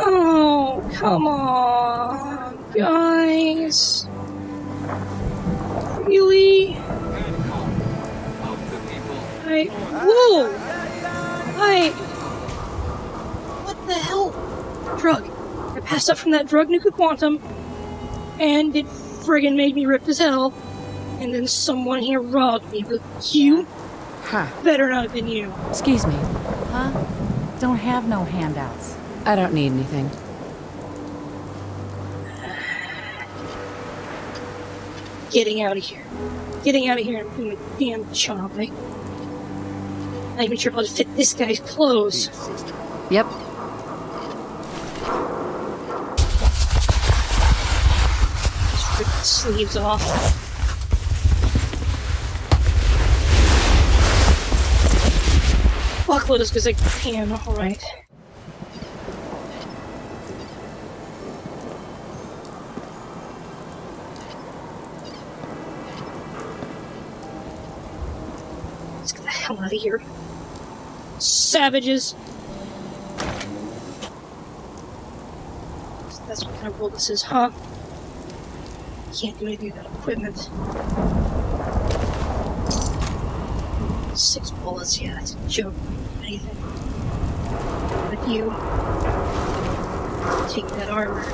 Oh, come on, guys. Really? Whoa! What the hell? Drug. I passed up from that drug, Nuka Quantum, and it friggin' made me ripped as hell, and then someone here robbed me, but you? Huh. Better not have been you. Excuse me. Huh? Don't have no handouts. I don't need anything. Getting out of here. Getting out of here and doing a damn job. Not even sure if I'll fit this guy's clothes. Yep. Just rip the sleeves off. Buckle as good as I can, alright. Let's get the hell out of here. Savages! So that's what kind of world this is, huh? Can't do anything without equipment. 6 bullets, yeah, that's a joke. Anything. But you. Take that armor.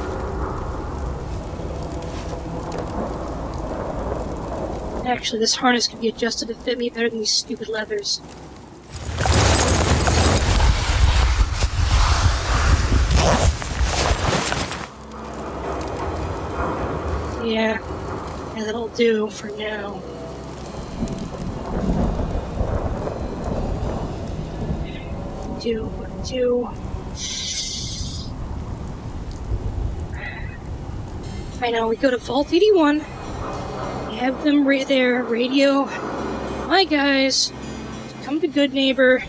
Actually, this harness can be adjusted to fit me better than these stupid leathers. Yeah, that'll do for now. Do. I know, we go to Vault 81. We have them right there, radio. Hi guys, come to Good Neighbor.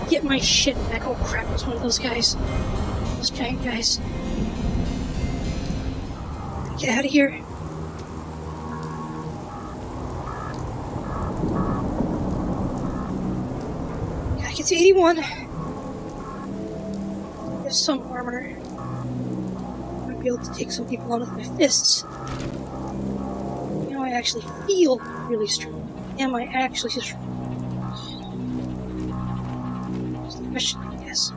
Get my shit back. Oh crap, it's one of those guys. Those giant guys. Get out of here. Gotta get to 81. There's some armor. I might be able to take some people on with my fists. You know, I actually feel really strong. Am I actually strong? That's the question, I guess.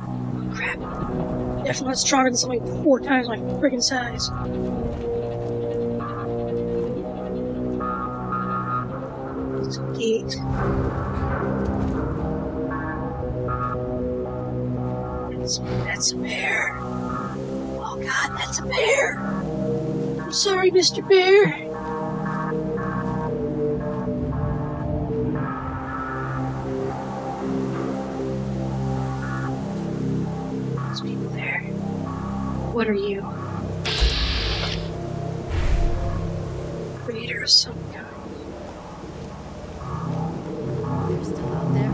Crap. Definitely not stronger than something 4 times my friggin' size. It's a gate. That's a bear. Oh god, that's a bear. I'm sorry, Mr. Bear. There's people there. What are you? Raider of some kind. They're still out there.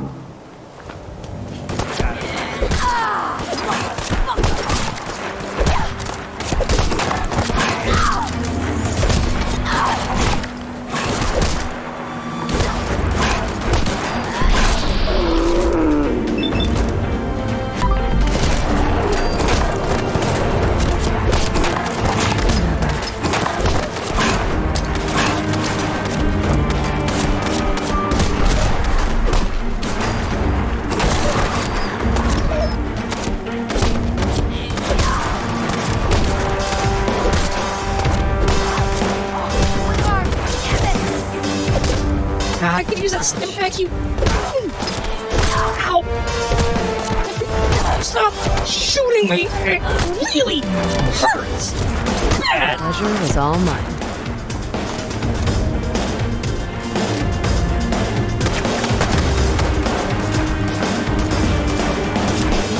I can use that stim pack, you. Ow! Stop shooting me! It really hurts! Bad! Pleasure was all mine.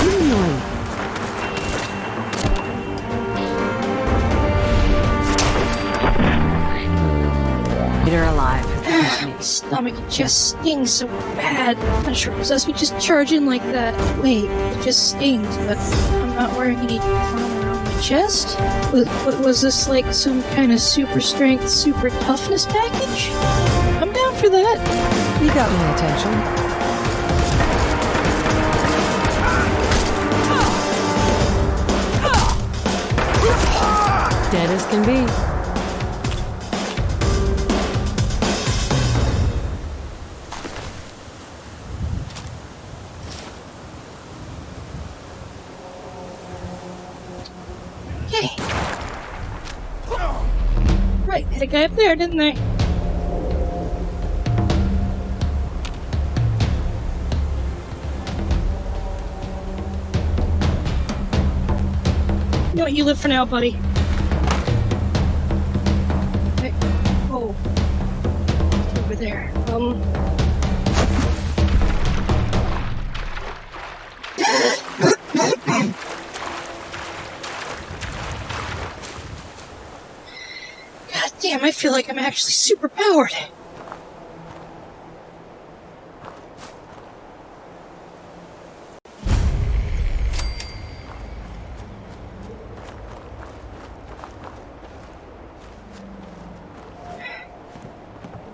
You're annoying. You're alive. My stomach just stings so bad. I'm not sure it possessed me just charge in like that. Wait, it just stings, but I'm not wearing any armor around my chest? What was this, like some kind of super strength, super toughness package? I'm down for that. You got my attention. Quiet as can be. Okay. Right, had a guy up there, didn't they? You know what, you live for now, buddy. Okay. Oh. Over there. God damn, I feel like I'm actually super powered.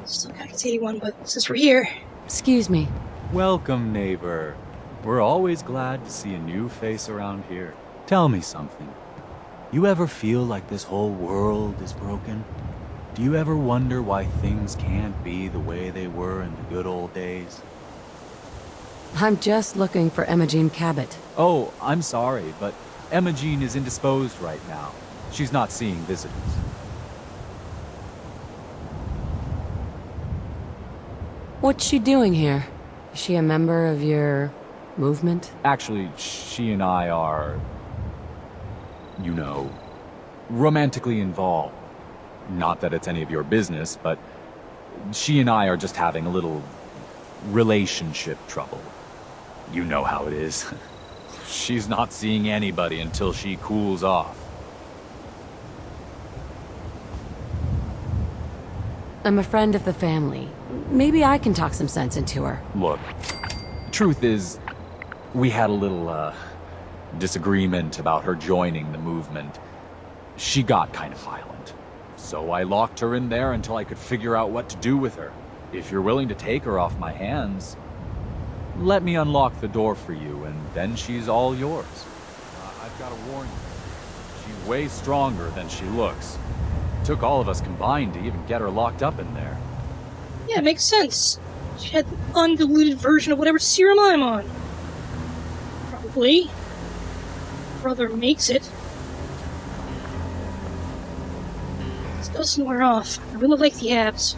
Still got it's 81, but since we're here... Excuse me. Welcome, neighbor. We're always glad to see a new face around here. Tell me something. You ever feel like this whole world is broken? Do you ever wonder why things can't be the way they were in the good old days? I'm just looking for Imogen Cabot. Oh, I'm sorry, but Imogen is indisposed right now. She's not seeing visitors. What's she doing here? Is she a member of your movement? Actually, she and I are, you know, romantically involved. Not that it's any of your business, but she and I are just having a little relationship trouble. You know how it is. She's not seeing anybody until she cools off. I'm a friend of the family. Maybe I can talk some sense into her. Look, truth is, we had a little, disagreement about her joining the movement. She got kind of violent. So I locked her in there until I could figure out what to do with her. If you're willing to take her off my hands, let me unlock the door for you, and then she's all yours. I've got to warn you, she's way stronger than she looks. It took all of us combined to even get her locked up in there. Yeah, it makes sense. She had the undiluted version of whatever serum I'm on. Probably. Brother makes it. This doesn't wear off. I really like the abs.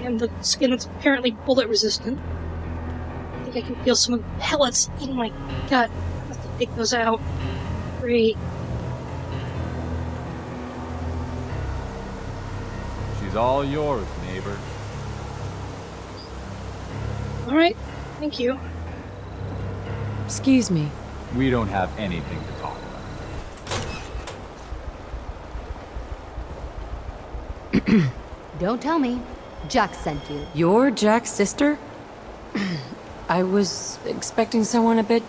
And the skin that's apparently bullet resistant. I think I can feel some of the pellets in my gut. I have to take those out. Great. She's all yours, neighbor. Alright, thank you. Excuse me. We don't have anything to talk about. Don't tell me. Jack sent you. You're Jack's sister? I was expecting someone a bit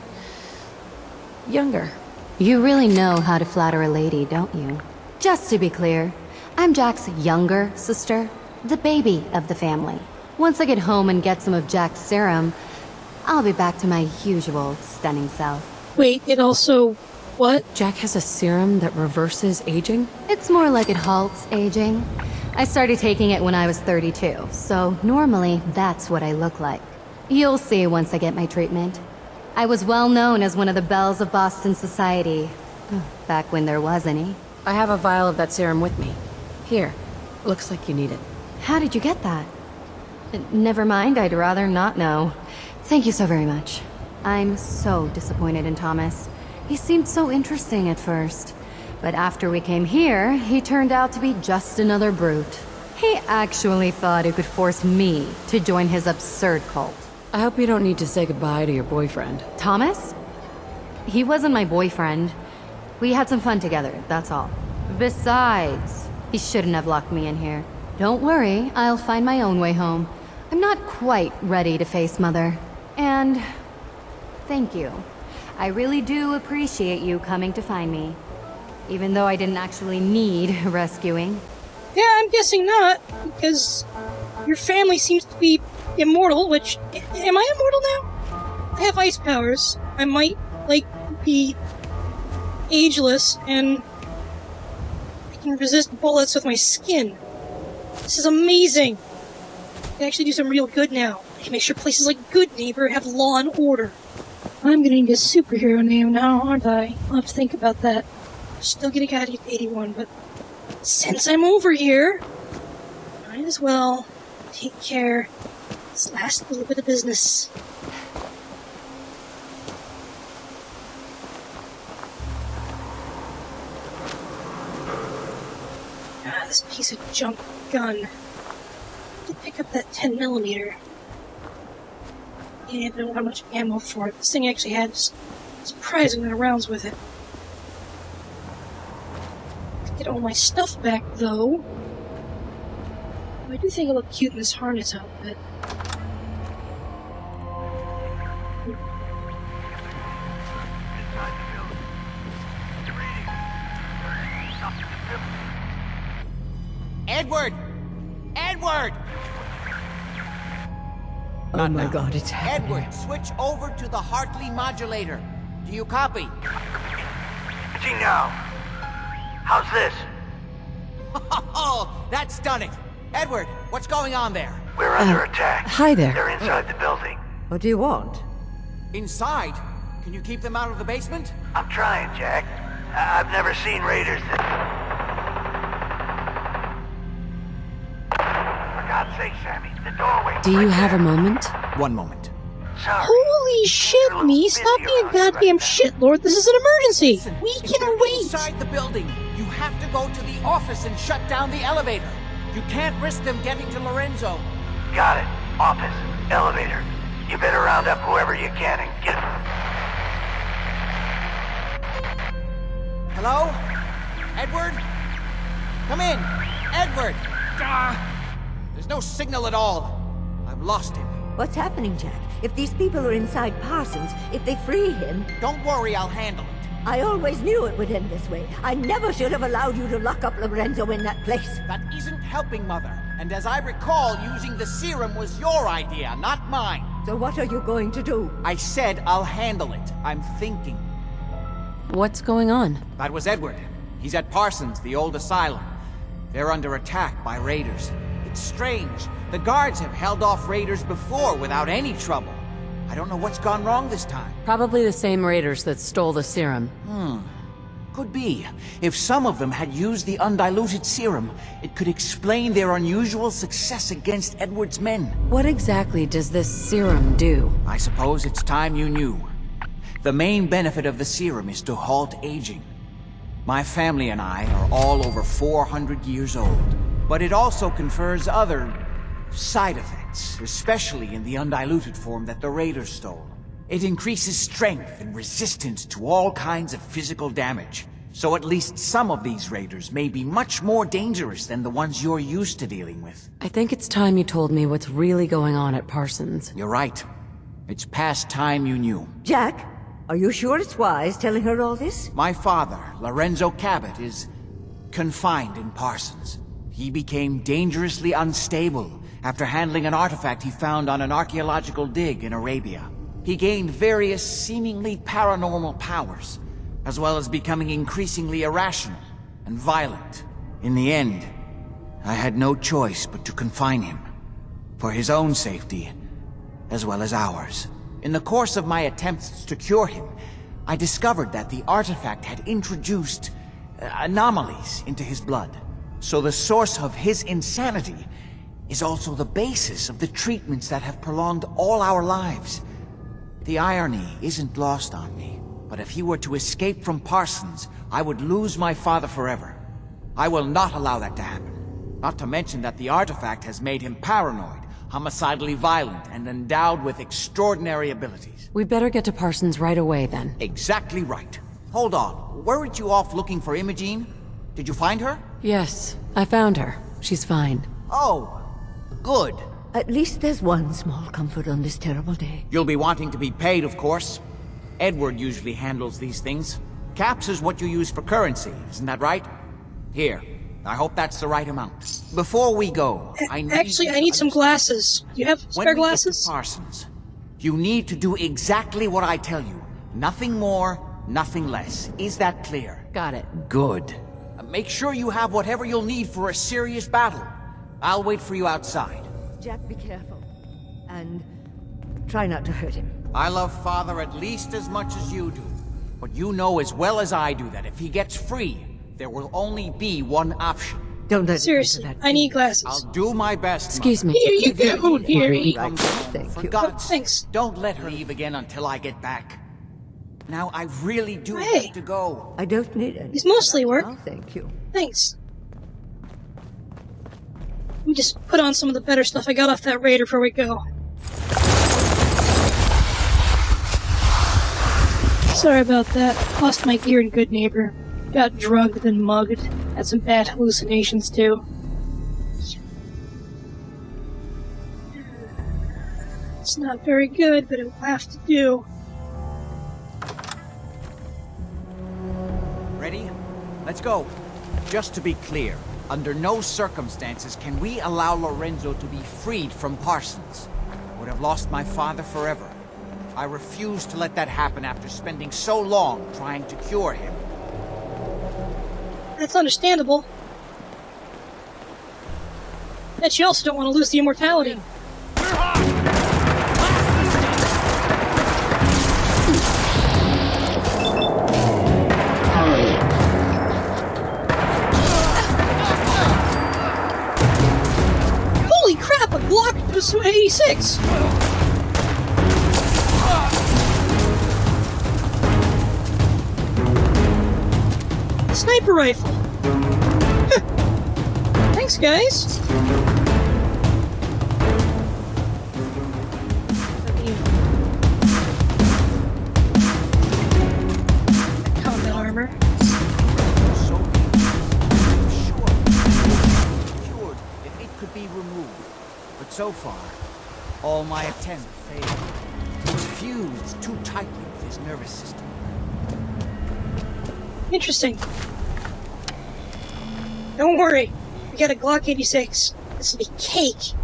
younger. You really know how to flatter a lady, don't you? Just to be clear, I'm Jack's younger sister, the baby of the family. Once I get home and get some of Jack's serum, I'll be back to my usual stunning self. Wait, it also... what? Jack has a serum that reverses aging? It's more like it halts aging. I started taking it when I was 32, so normally that's what I look like. You'll see once I get my treatment. I was well known as one of the belles of Boston society, back when there was any. I have a vial of that serum with me. Here. Looks like you need it. How did you get that? Never mind, I'd rather not know. Thank you so very much. I'm so disappointed in Thomas. He seemed so interesting at first. But after we came here, he turned out to be just another brute. He actually thought he could force me to join his absurd cult. I hope you don't need to say goodbye to your boyfriend. Thomas? He wasn't my boyfriend. We had some fun together, that's all. Besides, he shouldn't have locked me in here. Don't worry, I'll find my own way home. I'm not quite ready to face Mother. And thank you. I really do appreciate you coming to find me. Even though I didn't actually need rescuing. Yeah, I'm guessing not, because your family seems to be immortal, which... am I immortal now? I have ice powers. I might, like, be ageless, and I can resist bullets with my skin. This is amazing! I can actually do some real good now. I can make sure places like Good Neighbor have law and order. I'm gonna need a superhero name now, aren't I? I'll have to think about that. Still getting out of 81, but since I'm over here, might as well take care of this last little bit of business. This piece of junk gun. I did pick up that 10mm. Yeah, I don't have much ammo for it. This thing actually had a surprising amount of rounds with it. Get all my stuff back, though. I do think I look cute in this harness outfit. Edward! Edward! Oh my god, it's happening. Edward, switch over to the Hartley modulator. Do you copy? Gee, now. How's this? Oh, that's done it. Edward, what's going on there? We're under attack. Hi there. They're inside the building. What do you want? Inside? Can you keep them out of the basement? I'm trying, Jack. I've never seen raiders that... For God's sake, Sammy, the doorway... Do you have a moment? One moment. Sorry. Holy shit, me! Stop being a goddamn shitlord! This is an emergency! Listen, We if can you're wait! inside the building, you have to go to the office and shut down the elevator. You can't risk them getting to Lorenzo. Got it. Office. Elevator. You better round up whoever you can and get... Hello? Edward? Come in! Edward! There's no signal at all. I've lost him. What's happening, Jack? If these people are inside Parsons, if they free him... Don't worry, I'll handle it. I always knew it would end this way. I never should have allowed you to lock up Lorenzo in that place. That isn't helping, Mother. And as I recall, using the serum was your idea, not mine. So what are you going to do? I said I'll handle it. I'm thinking. What's going on? That was Edward. He's at Parsons, the old asylum. They're under attack by raiders. It's strange. The guards have held off raiders before without any trouble. I don't know what's gone wrong this time. Probably the same raiders that stole the serum. Could be. If some of them had used the undiluted serum, it could explain their unusual success against Edward's men. What exactly does this serum do? I suppose it's time you knew. The main benefit of the serum is to halt aging. My family and I are all over 400 years old. But it also confers other side effects, especially in the undiluted form that the raiders stole. It increases strength and resistance to all kinds of physical damage. So at least some of these raiders may be much more dangerous than the ones you're used to dealing with. I think it's time you told me what's really going on at Parsons. You're right. It's past time you knew. Jack, are you sure it's wise telling her all this? My father, Lorenzo Cabot, is confined in Parsons. He became dangerously unstable after handling an artifact he found on an archaeological dig in Arabia. He gained various seemingly paranormal powers, as well as becoming increasingly irrational and violent. In the end, I had no choice but to confine him, for his own safety, as well as ours. In the course of my attempts to cure him, I discovered that the artifact had introduced anomalies into his blood. So the source of his insanity is also the basis of the treatments that have prolonged all our lives. The irony isn't lost on me, but if he were to escape from Parsons, I would lose my father forever. I will not allow that to happen. Not to mention that the artifact has made him paranoid, homicidally violent, and endowed with extraordinary abilities. We better get to Parsons right away, then. Exactly right. Hold on, weren't you off looking for Imogene? Did you find her? Yes, I found her. She's fine. Oh, good. At least there's one small comfort on this terrible day. You'll be wanting to be paid, of course. Edward usually handles these things. Caps is what you use for currency, isn't that right? Here, I hope that's the right amount. Before we go, I need some glasses. Do you have spare glasses? When we get to Parsons, you need to do exactly what I tell you. Nothing more, nothing less. Is that clear? Got it. Good. Make sure you have whatever you'll need for a serious battle. I'll wait for you outside. Jack, be careful. And try not to hurt him. I love Father at least as much as you do. But you know as well as I do that if he gets free, there will only be one option. Don't let Seriously, it come to that. I need glasses. I'll do my best, Excuse Mother. me. Here you go, dearie. Right. Thank For you. God's sake, Thanks. don't let her leave again until I get back. Now, I really do Hey. have to go. I don't need any. It's mostly work. Oh, thank you. Thanks. Let me just put on some of the better stuff I got off that raider before we go. Sorry about that. Lost my gear in Good Neighbor. Got drugged and mugged. Had some bad hallucinations too. It's not very good, but it will have to do. Ready? Let's go. Just to be clear, under no circumstances can we allow Lorenzo to be freed from Parsons. I would have lost my father forever. I refuse to let that happen after spending so long trying to cure him. That's understandable. Bet you also don't want to lose the immortality. Holy crap, a Glock 86! Sniper rifle. Thanks, guys. Combat armor. So I'm sure it could be cured if it could be removed. But so far, all my attempts failed. It's fused too tightly with his nervous system. Interesting. Don't worry. We got a Glock 86. This will be cake.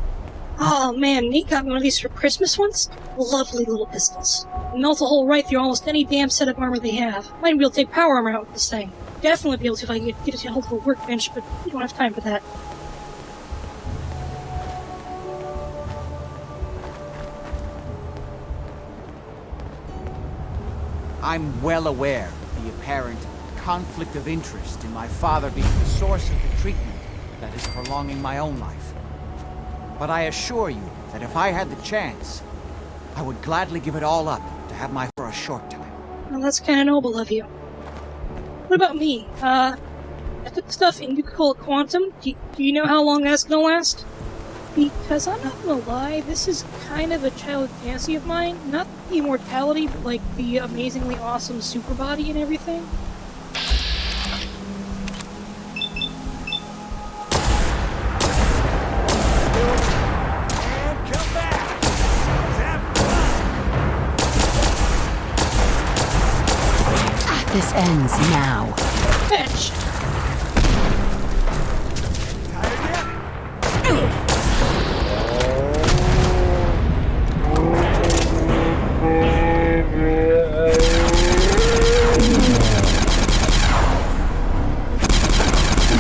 Oh man, Nate got me one of these for Christmas once. Lovely little pistols. Melt a hole right through almost any damn set of armor they have. Might be able to take power armor out with this thing. Definitely be able to if I can get it to hold a workbench, but we don't have time for that. I'm well aware of the apparent conflict of interest in my father being the source of the treatment that is prolonging my own life. But I assure you that if I had the chance, I would gladly give it all up to have my for a short time. Well, that's kind of noble of you. What about me? I took stuff in Nuka-Cola Quantum. Do you know how long that's gonna last? Because I'm not gonna lie, this is kind of a childhood fantasy of mine. Not the immortality, but like the amazingly awesome super body and everything. And come back! This ends now. Fetch!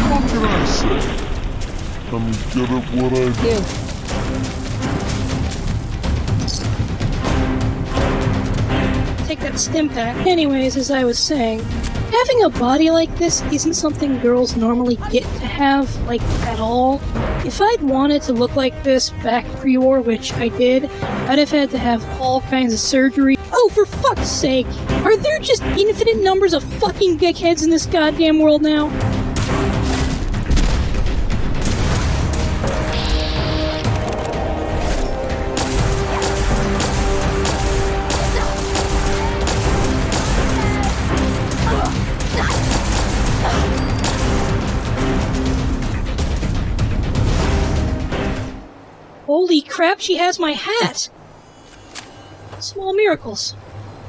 What can I say? Come get it what I do. Take that stim pack. Anyways, as I was saying, having a body like this isn't something girls normally get to have, like, at all. If I'd wanted to look like this back pre-war, which I did, I'd have had to have all kinds of surgery. Oh, for fuck's sake! Are there just infinite numbers of fucking dickheads in this goddamn world now? Holy crap, she has my hat! Small miracles.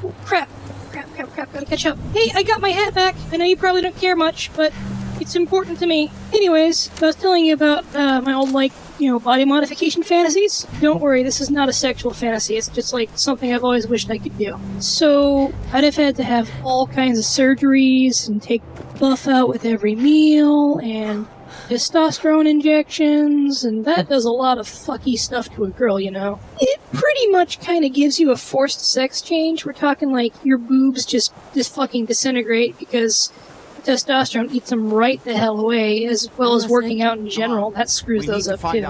Oh, crap. Crap, gotta catch up. Hey, I got my hat back! I know you probably don't care much, but it's important to me. Anyways, I was telling you about my old, like, body modification fantasies? Don't worry, this is not a sexual fantasy. It's just like something I've always wished I could do. So I'd have had to have all kinds of surgeries and take buff out with every meal and testosterone injections, and that does a lot of fucky stuff to a girl, It pretty much kind of gives you a forced sex change. We're talking like your boobs just fucking disintegrate because testosterone eats them right the hell away, as well as working out in general. That screws those up too.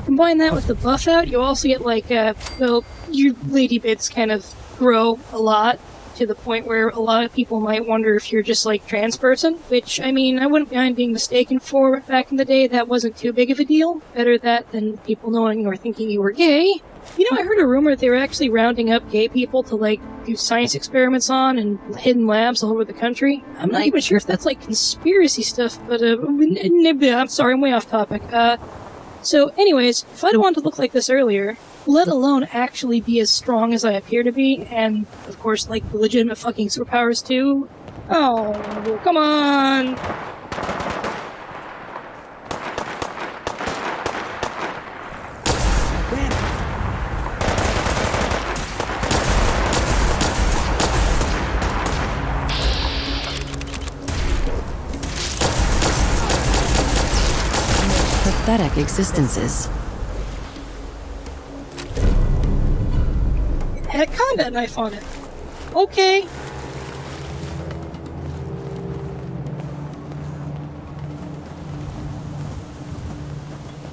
Combine that with the buff out, you also get like, your lady bits kind of grow a lot, to the point where a lot of people might wonder if you're just like trans person, which, I wouldn't mind being mistaken for. Back in the day, that wasn't too big of a deal. Better that than people knowing or thinking you were gay. I heard a rumor that they were actually rounding up gay people to, like, do science experiments on in hidden labs all over the country. I'm not even sure if that's, like, conspiracy stuff, but, I'm sorry, I'm way off topic. So, anyways, if I'd wanted to look like this earlier, let alone actually be as strong as I appear to be, and, of course, like, the legitimate fucking superpowers, too. Oh, come on! Pathetic existences. It had a combat knife on it. Okay.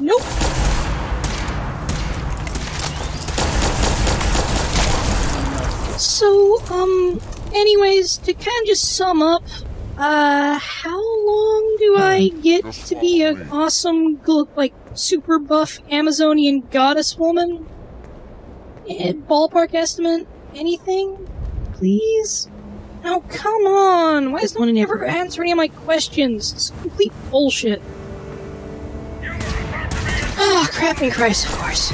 Nope. So, anyways, to kind of just sum up, how long do I get to be an awesome, like, super buff Amazonian goddess woman? Ballpark estimate? Anything? Please? Oh, come on! Why does no one ever answer any of my questions? It's complete bullshit. Ah, crapping Christ, of course.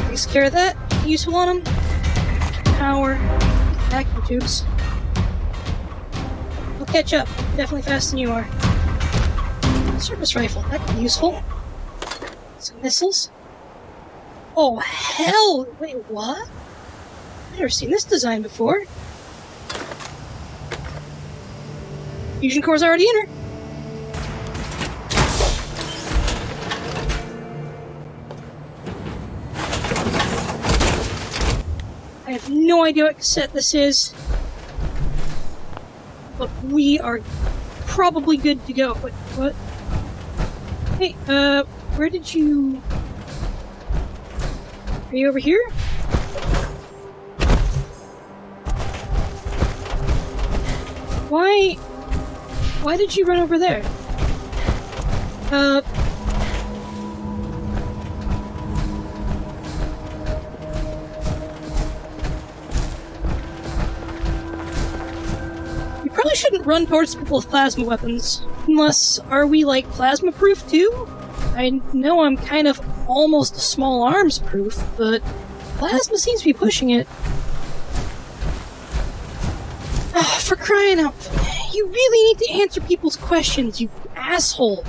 Takes care of that. Useful on them. Power. Vacuum tubes. I'll catch up. Definitely faster than you are. Surface rifle. That could be useful. Some missiles. Oh, hell! Wait, what? I've never seen this design before. Fusion core's already in her. I have no idea what cassette this is, but we are probably good to go. What? Hey, where did you... Are you over here? Why did you run over there? You probably shouldn't run towards people with plasma weapons. Unless, are we, like, plasma-proof, too? I know I'm kind of almost small arms proof, but plasma seems to be pushing it. Ah, for crying out... You really need to answer people's questions, you asshole!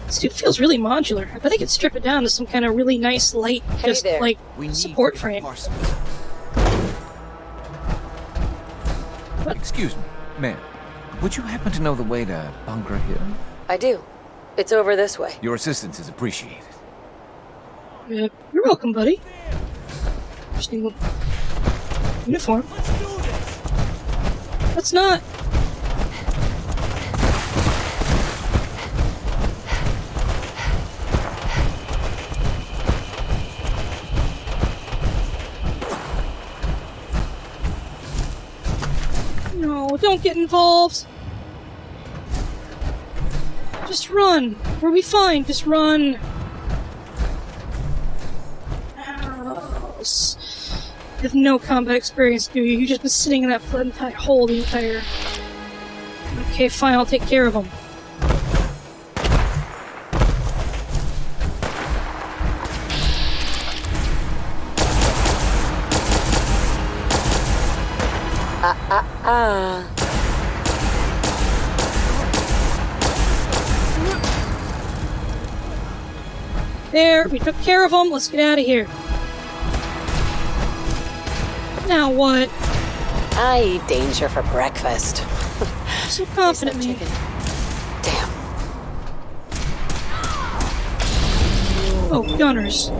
This dude feels really modular. I bet I could strip it down to some kind of really nice, light, just, like, support frame. What? Excuse me, ma'am. Would you happen to know the way to Bunker Hill? I do. It's over this way. Your assistance is appreciated. You're welcome, buddy. Interesting uniform. Let's not. No, don't get involved. Just run. We'll be fine. Just run. You have no combat experience, do you? You've just been sitting in that entire hole the entire... Okay, fine, I'll take care of them. There, we took care of them. Let's get out of here. Now what? I eat danger for breakfast. So confident, man. Damn. Oh, gunners.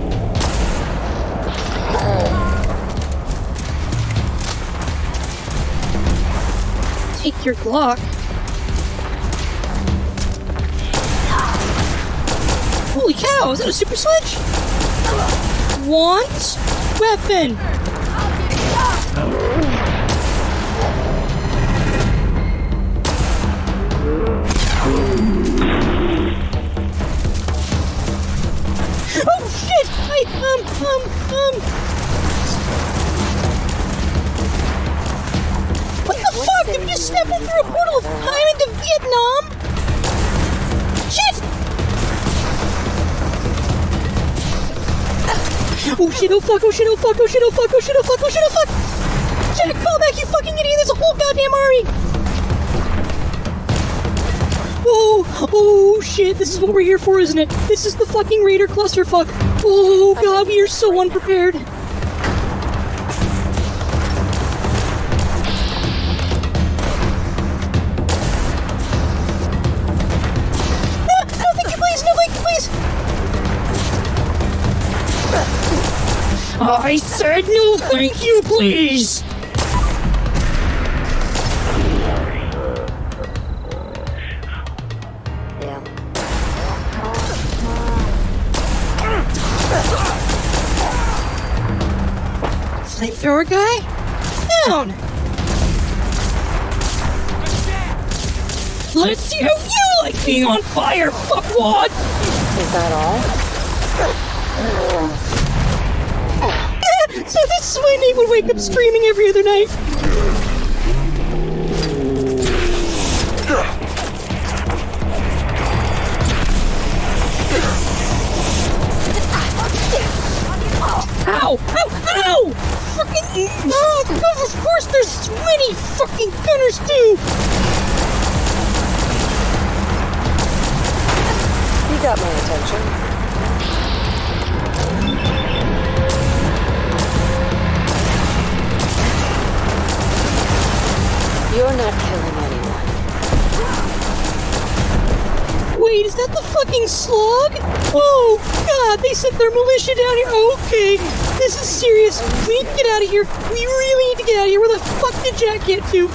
Take your Glock. Holy cow, is that a super sledge? Want weapon. Oh shit! What the fuck? Did we just step in through a portal of time into Vietnam? Shit! Oh shit, oh fuck, oh shit, oh fuck, oh shit, oh fuck, oh shit, oh fuck, oh shit, oh fuck! Jack, fall back, you fucking idiot! There's a whole goddamn army! Oh shit, this is what we're here for, isn't it? This is the fucking Raider clusterfuck. Oh god, we are so unprepared. No, thank you, please! No, thank you, please! I said no, thank you, please! Flamethrower guy? Down! Let's see how you like being on fire, fuckwad! Is that all? So this is why Nate would wake up screaming every other night. Ow! Ow! Ow! Fucking... Oh, of course there's so many fucking gunners too! You got my attention. You're not killing anyone. Wait, is that the fucking slug? Oh, God, they sent their militia down here. Okay, this is serious. We need to get out of here. We really need to get out of here. Where the fuck did Jack get to?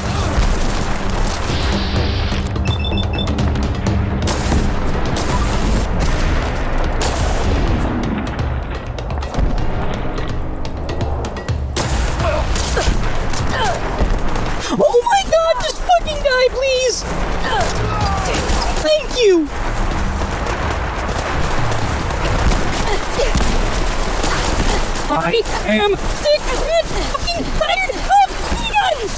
Oh my god, just fucking die, please! Thank you! I am sick and fucking tired of guns!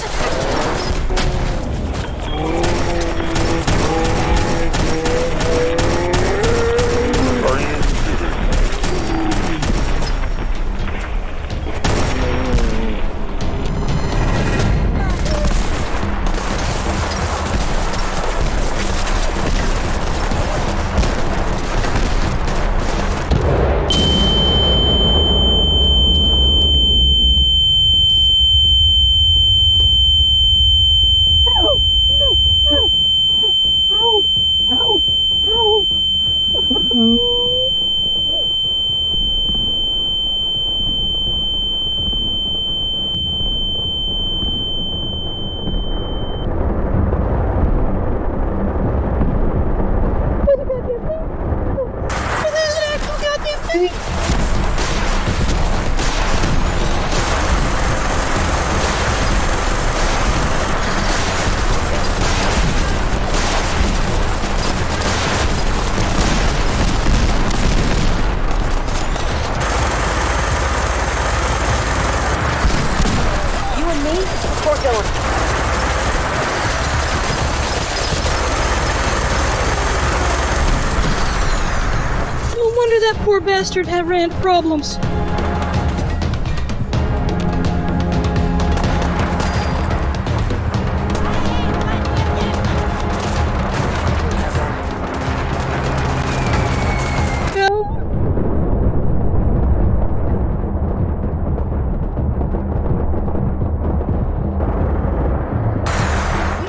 that poor bastard ran into problems.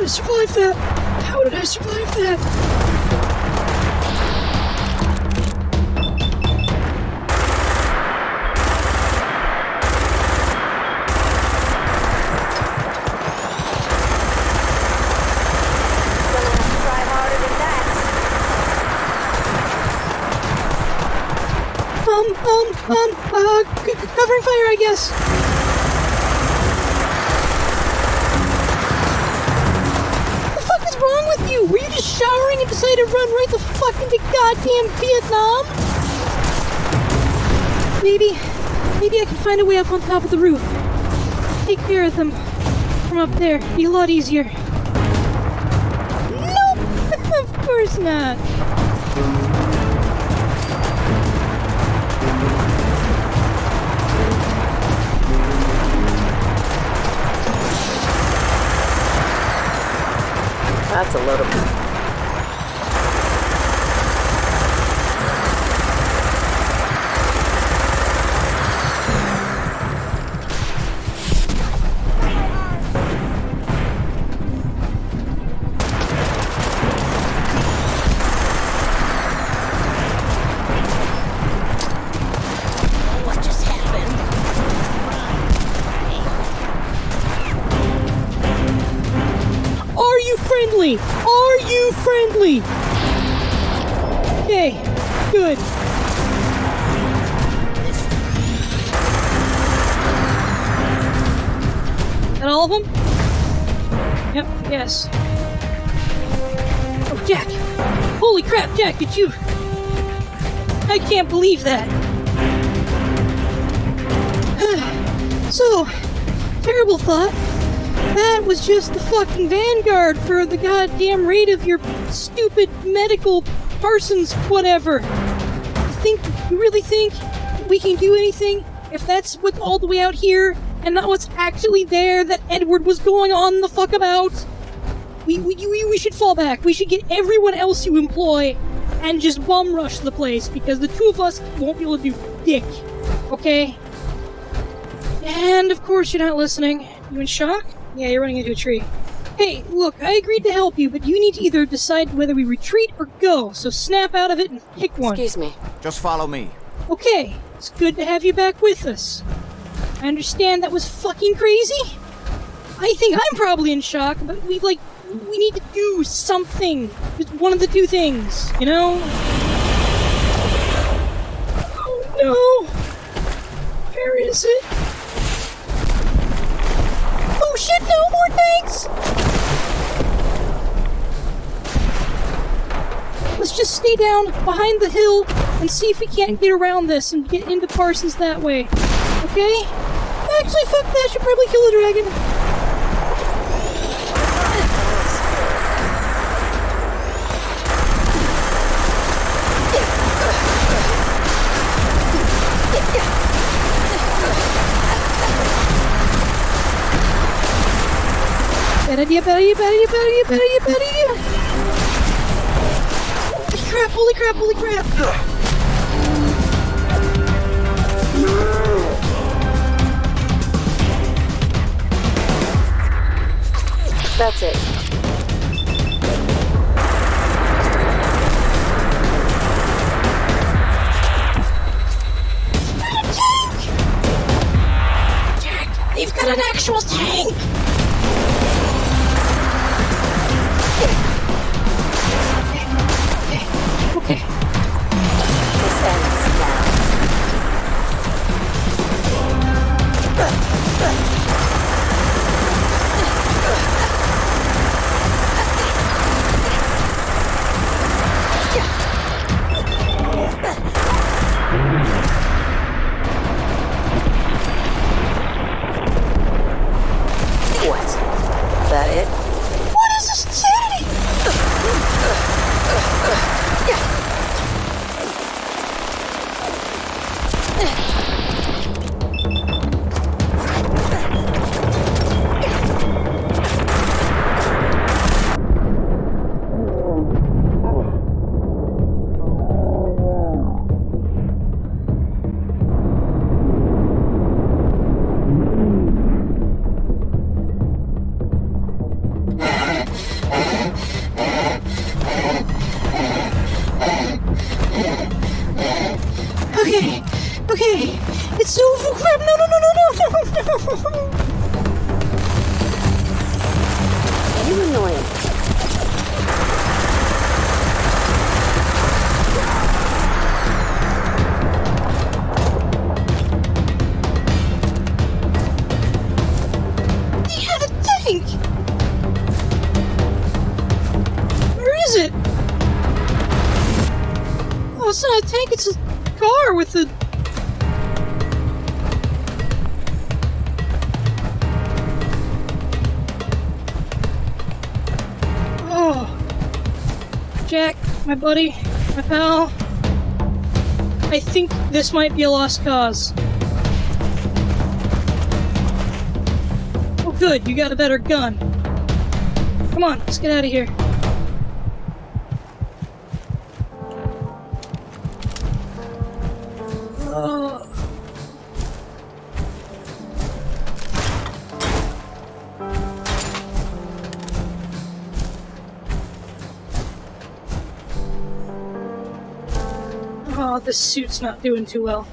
Survive that? How did I survive that? Gonna have to try harder than that. Covering fire, I guess. Wrong with you? Were you just showering and decided to run right the fuck into goddamn Vietnam? Maybe I can find a way up on top of the roof. Take care of them from up there. Be a lot easier. Nope! Of course not. That's a load of... What just happened? Are you friendly? Are you friendly? Okay, good. That all of them? Yep, yes. Oh, Jack! Holy crap, Jack, did you... I can't believe that. So, terrible thought. That was just the fucking vanguard for the goddamn raid of your stupid medical Parsons whatever. You really think we can do anything if that's what's all the way out here and not what's actually there that Edward was going on the fuck about? We should fall back. We should get everyone else you employ and just bum rush the place because the two of us won't be able to do dick. Okay? And of course you're not listening. You in shock? Yeah, you're running into a tree. Hey, look, I agreed to help you, but you need to either decide whether we retreat or go, so snap out of it and pick one. Excuse me. Just follow me. Okay, it's good to have you back with us. I understand that was fucking crazy. I think I'm probably in shock, but we need to do something. Just one of the two things, you know? Oh no! Where is it? Oh shit, no more tanks! Let's just stay down behind the hill and see if we can't get around this and get into Parsons that way. Okay? Actually, fuck that, should probably kill the dragon. Bad idea, bad idea, bad idea, bad idea, bad idea, bad idea! Holy crap, holy crap, holy crap! That's it. Jack! They've got an actual tank! Okay. This ends now. What? That it? What is this insanity? Okay, it's over. Crap! No! You annoying. They have a tank. Where is it? Oh, it's not a tank. It's a car with a. Jack, my buddy, my pal, I think this might be a lost cause. Oh good, you got a better gun. Come on, let's get out of here. Oh, this suit's not doing too well.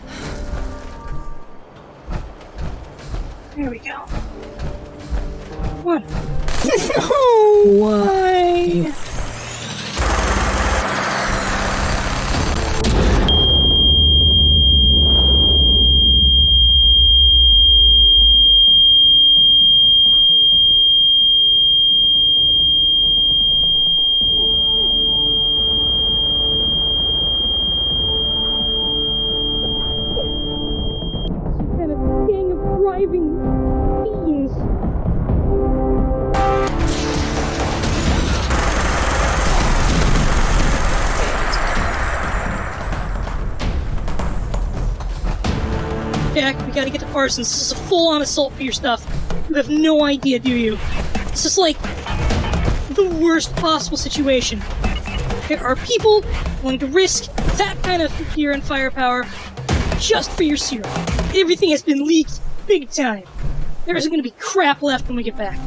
There we go. Come on. No! Why? Driving fiends. Jack, we gotta get to Parsons. This is a full-on assault for your stuff. You have no idea, do you? This is like the worst possible situation. There are people willing to risk that kind of gear and firepower just for your serum. Everything has been leaked big time. There isn't going to be crap left when we get back.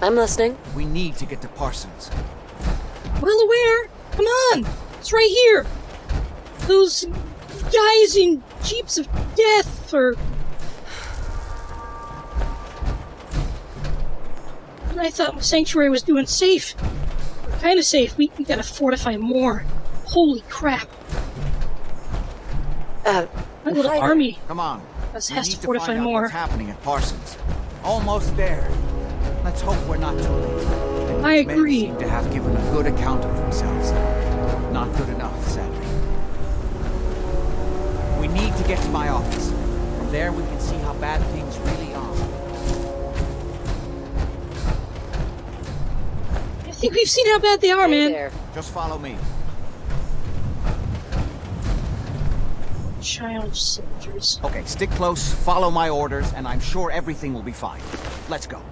I'm listening. We need to get to Parsons. Well aware. Come on. It's right here. Those guys in Jeeps of Death or... I thought Sanctuary was doing safe. Kind of safe. We gotta fortify more. Holy crap. My little army Come on. has We to need to fortify find out more. what's happening at Parsons. Almost there. Let's hope we're not too late. And I these men agree. seem to have given a good account of themselves. Not good enough, sadly. We need to get to my office. From there we can see how bad things really are. I think we've seen how bad they are, man. There. Just follow me. Child soldiers. Okay, stick close, follow my orders, and I'm sure everything will be fine. Let's go.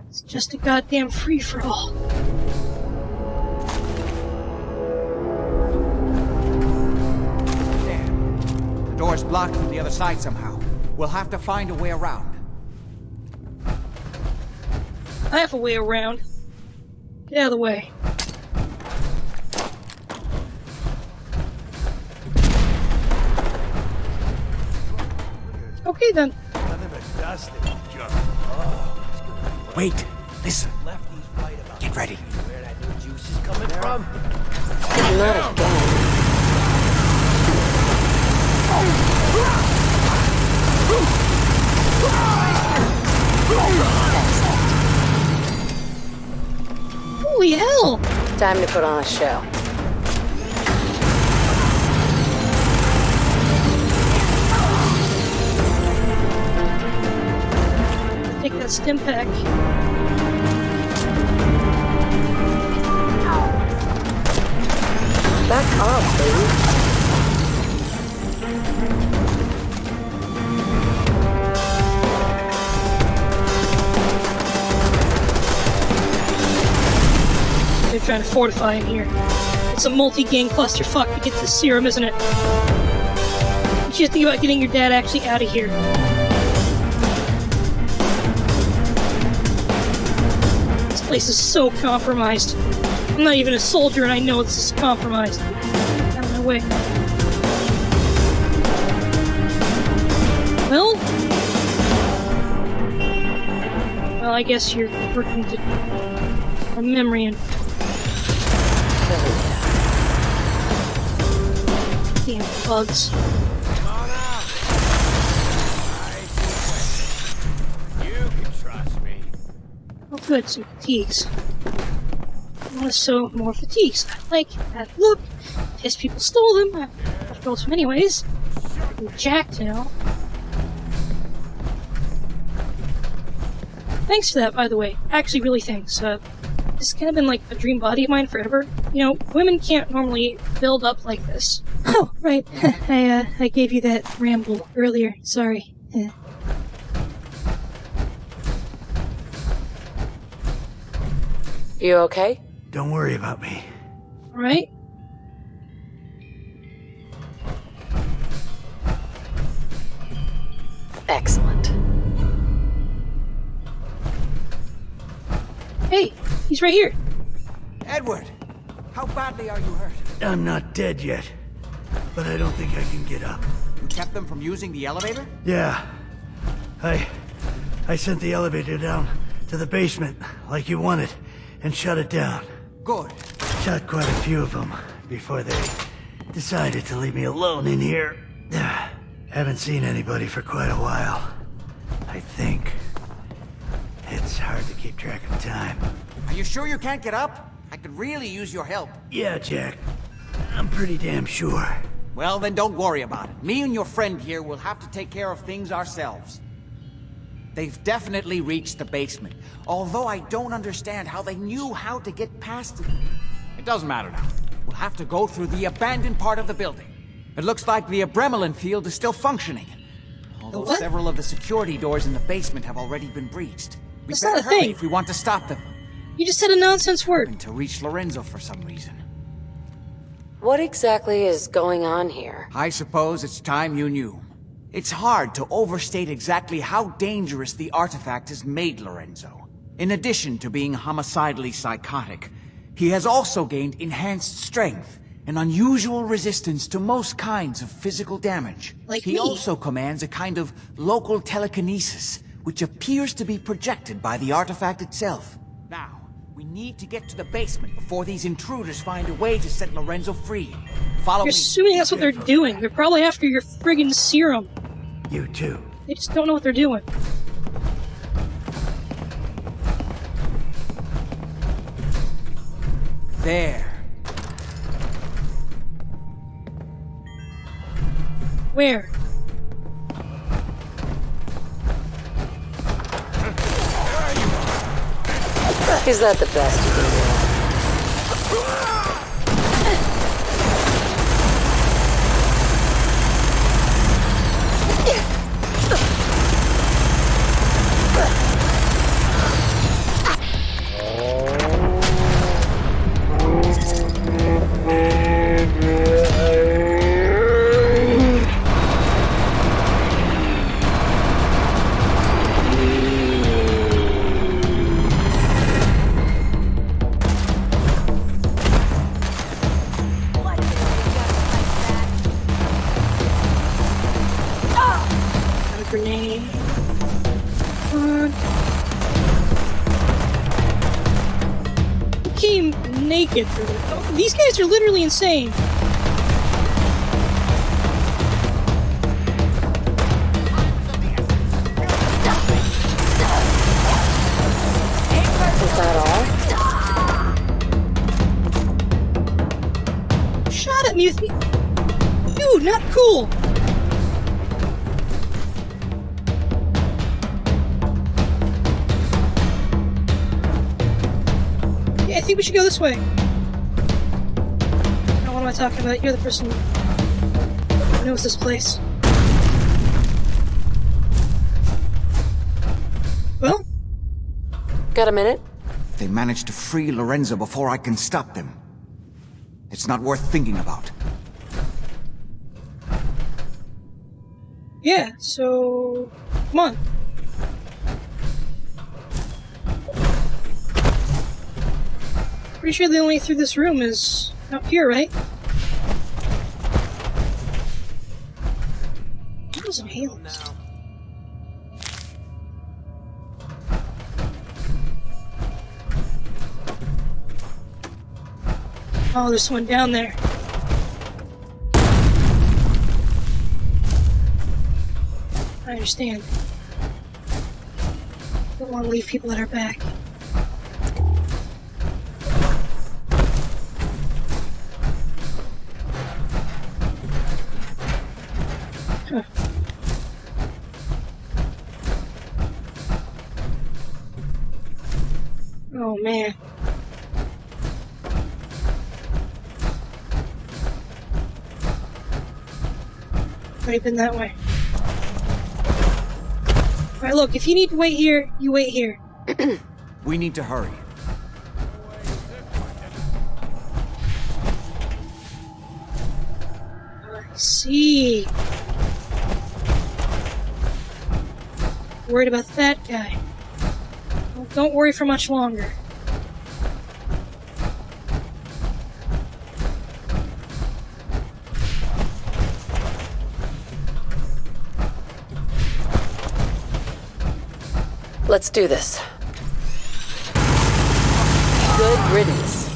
It's just a goddamn free-for-all. There. The door's blocked from the other side somehow. We'll have to find a way around. I have a way around. Get out of the way. Okay then. Wait, listen. Get ready. Not again. Holy hell! Time to put on a show. Take that stim pack. trying to fortify in here. It's a multi-gang clusterfuck to get this serum, isn't it? You should think about getting your dad actually out of here. This place is so compromised. I'm not even a soldier and I know this is compromised. Out of my way. Well, I guess you're working to a memory and damn bugs. You can trust me. Oh good, some fatigues. I want to sew more fatigues. I like that look. Pissed people stole them. I've built them anyways. I'm jacked now. Thanks for that, by the way. Actually, really thanks. This has kind of been like a dream body of mine forever. You know, women can't normally build up like this. Oh, right. I gave you that ramble earlier. Sorry. You okay? Don't worry about me. Alright. Excellent. Hey, he's right here. Edward, how badly are you hurt? I'm not dead yet, but I don't think I can get up. You kept them from using the elevator? Yeah. I sent the elevator down to the basement, like you wanted, and shut it down. Good. Shot quite a few of them before they decided to leave me alone in here. Haven't seen anybody for quite a while, I think. It's hard to keep track of time. Are you sure you can't get up? I could really use your help. Yeah, Jack. I'm pretty damn sure. Well, then don't worry about it. Me and your friend here will have to take care of things ourselves. They've definitely reached the basement, although I don't understand how they knew how to get past it. It doesn't matter now. We'll have to go through the abandoned part of the building. It looks like the Adrenaline field is still functioning, although What? several of the security doors in the basement have already been breached. We That's better not a hurry thing. if we want to stop them. You just said a nonsense word. And to reach Lorenzo for some reason. What exactly is going on here? I suppose it's time you knew. It's hard to overstate exactly how dangerous the artifact has made Lorenzo. In addition to being homicidally psychotic, he has also gained enhanced strength and unusual resistance to most kinds of physical damage. Like he me. also commands a kind of local telekinesis, which appears to be projected by the artifact itself. Now, we need to get to the basement before these intruders find a way to set Lorenzo free. Follow You're me. assuming that's what they're doing. They're probably after your friggin' serum. You too. They just don't know what they're doing. There. Where? Is that the best you can do? Grenade. Come on. Who came naked for this? Oh, these guys are literally insane. Is that all? Shot at me with me. Dude, not cool. Yeah, I think we should go this way. Now, what am I talking about? You're the person who knows this place. Well, Got a minute? they manage to free Lorenzo before I can stop them, it's not worth thinking about. Yeah, so... come on. Pretty sure the only way through this room is up here, right? What was inhalants? Oh, there's someone down there. I understand. Don't want to leave people at our back. Huh. Oh man. Already been that way. Alright, look, if you need to wait here, you wait here. We need to hurry. I see. Worried about that guy. Well, don't worry for much longer. Let's do this. Good riddance.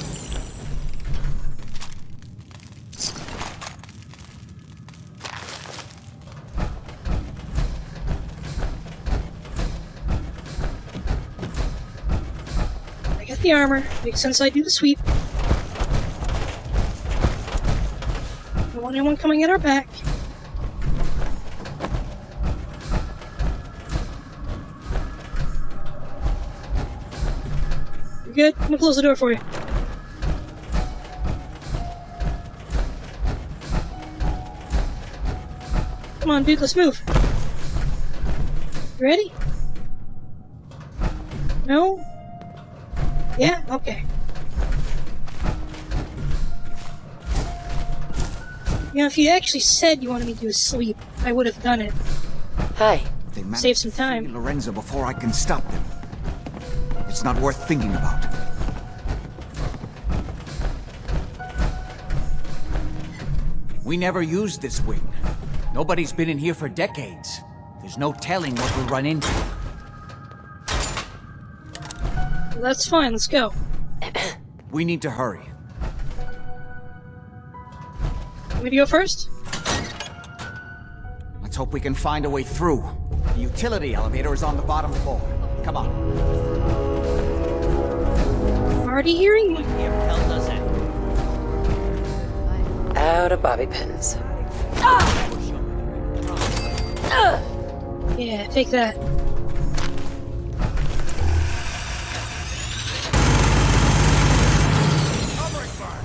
I got the armor. Makes sense I do the sweep. Don't want anyone coming at our back. You're good? I'm gonna close the door for you. Come on, dude, let's move. You ready? No? Yeah? Okay. You know, if you actually said you wanted me to do a sleep, I would have done it. Hi. They manage Save some to free time. Lorenzo before I can stop them. It's not worth thinking about. We never used this wing. Nobody's been in here for decades. There's no telling what we'll run into. Well, that's fine, let's go. We need to hurry. Want me to go first? Let's hope we can find a way through. The utility elevator is on the bottom floor. Come on. I'm already hearing you. Out of bobby pins. Yeah, take that.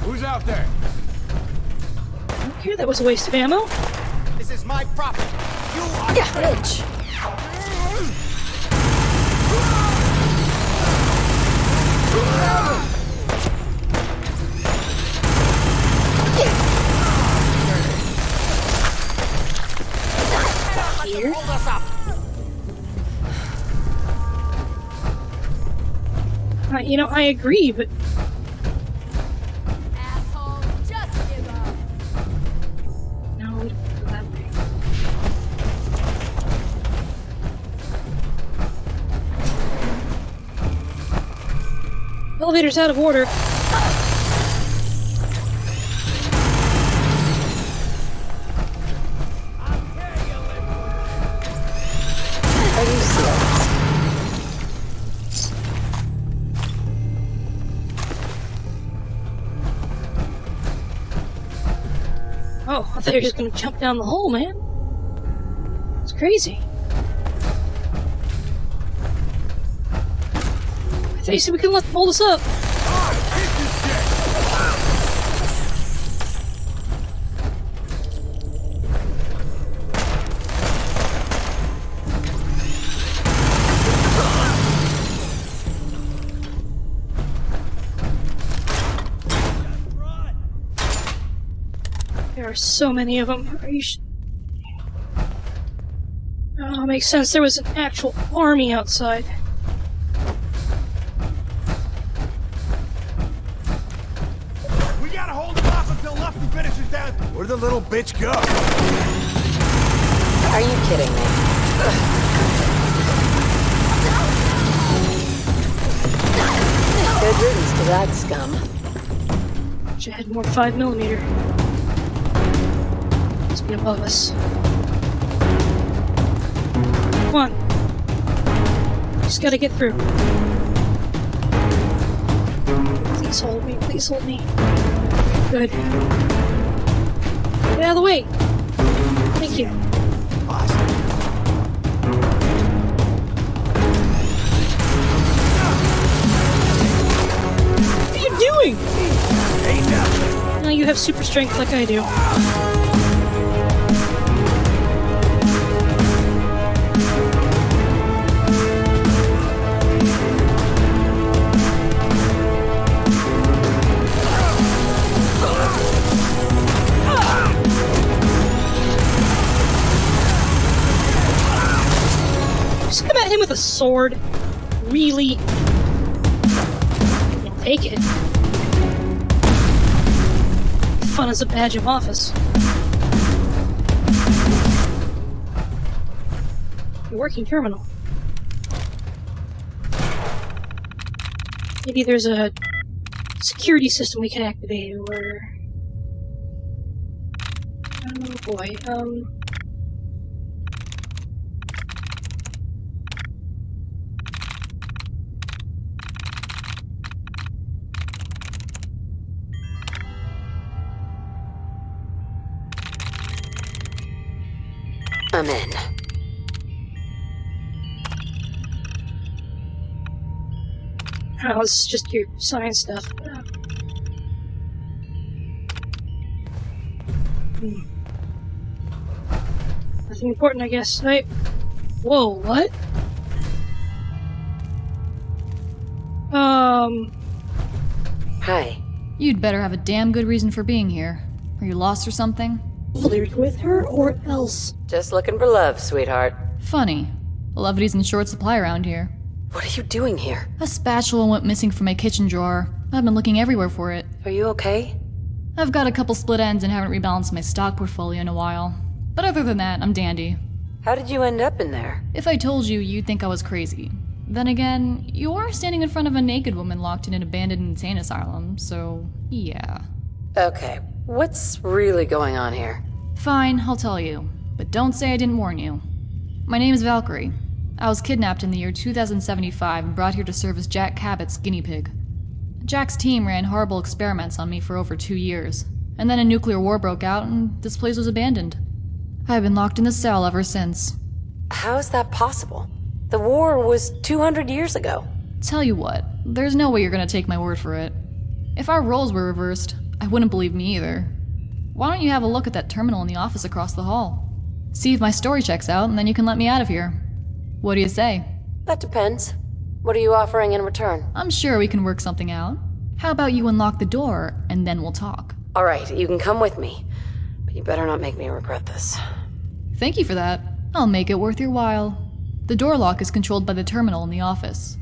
Who's out there? I don't care, that was a waste of ammo. This is my property. You are Bitch. Here. You know, I agree, but Asshole, just give up. no, we don't go that way. Elevator's out of order. Are you serious? Oh, I thought you were just gonna jump down the hole, man. It's crazy. I thought you said we couldn't hold us up. There are so many of them. Are you Oh, makes sense. There was an actual army outside. We gotta hold him off until Lefty finishes that. Where'd the little bitch go? Are you kidding me? Good riddance to that scum. She had more 5mm. Must be above us. Come on. Just gotta get through. Please hold me, please hold me. Good. Get out of the way! Thank you. What are you doing? Now you have super strength like I do. Just come at him with a sword. Really? I'll take it. Fun as a badge of office. A working terminal. Maybe there's a security system we can activate, or... Oh boy, I'm in. Oh, it's just your science stuff. Nothing important, I guess, right? Whoa, what? Hi. You'd better have a damn good reason for being here. Are you lost or something? Flirt with her or else? Just looking for love, sweetheart. Funny. Levity's in short supply around here. What are you doing here? A spatula went missing from my kitchen drawer. I've been looking everywhere for it. Are you okay? I've got a couple split ends and haven't rebalanced my stock portfolio in a while. But other than that, I'm dandy. How did you end up in there? If I told you, you'd think I was crazy. Then again, you are standing in front of a naked woman locked in an abandoned insane asylum, so yeah. Okay, what's really going on here? Fine, I'll tell you. But don't say I didn't warn you. My name is Valkyrie. I was kidnapped in the year 2075 and brought here to serve as Jack Cabot's guinea pig. Jack's team ran horrible experiments on me for over 2 years, and then a nuclear war broke out and this place was abandoned. I've been locked in the cell ever since. How is that possible? The war was 200 years ago. Tell you what, there's no way you're gonna take my word for it. If our roles were reversed, I wouldn't believe me either. Why don't you have a look at that terminal in the office across the hall? See if my story checks out, and then you can let me out of here. What do you say? That depends. What are you offering in return? I'm sure we can work something out. How about you unlock the door, and then we'll talk? Alright, you can come with me. But you better not make me regret this. Thank you for that. I'll make it worth your while. The door lock is controlled by the terminal in the office.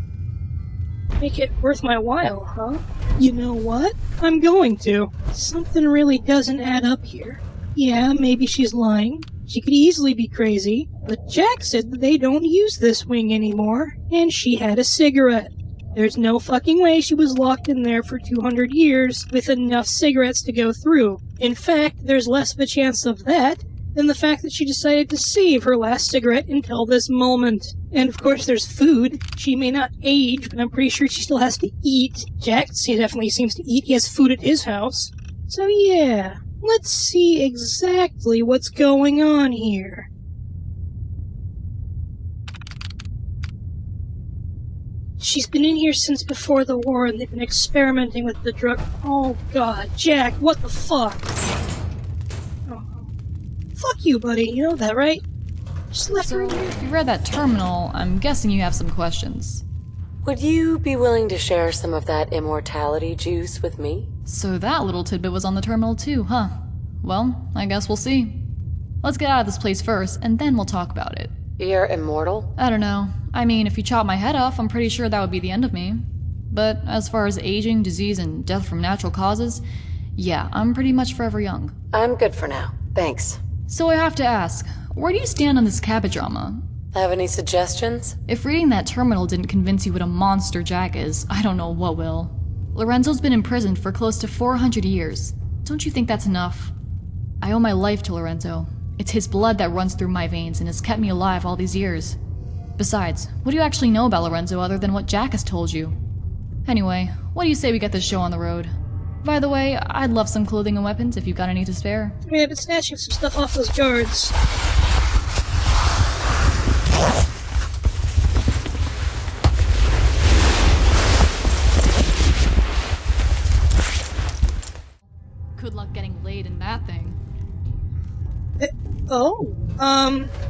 Make it worth my while, huh? You know what? I'm going to. Something really doesn't add up here. Yeah, maybe she's lying. She could easily be crazy. But Jack said that they don't use this wing anymore, and she had a cigarette. There's no fucking way she was locked in there for 200 years with enough cigarettes to go through. In fact, there's less of a chance of that than the fact that she decided to save her last cigarette until this moment. And of course there's food. She may not age, but I'm pretty sure she still has to eat. Jack definitely seems to eat. He has food at his house. So yeah, let's see exactly what's going on here. She's been in here since before the war, and they've been experimenting with the drug. Oh god, Jack, what the fuck? Fuck you, buddy. You know that, right? Just left her in here. If you read that terminal, I'm guessing you have some questions. Would you be willing to share some of that immortality juice with me? So that little tidbit was on the terminal too, huh? Well, I guess we'll see. Let's get out of this place first, and then we'll talk about it. You're immortal? I don't know. I mean, if you chop my head off, I'm pretty sure that would be the end of me. But as far as aging, disease, and death from natural causes, yeah, I'm pretty much forever young. I'm good for now. Thanks. So I have to ask, where do you stand on this Cabot drama? Have any suggestions? If reading that terminal didn't convince you what a monster Jack is, I don't know what will. Lorenzo's been imprisoned for close to 400 years. Don't you think that's enough? I owe my life to Lorenzo. It's his blood that runs through my veins and has kept me alive all these years. Besides, what do you actually know about Lorenzo other than what Jack has told you? Anyway, what do you say we get this show on the road? By the way, I'd love some clothing and weapons if you've got any to spare. We have been snatching some stuff off those guards. Good luck getting laid in that thing.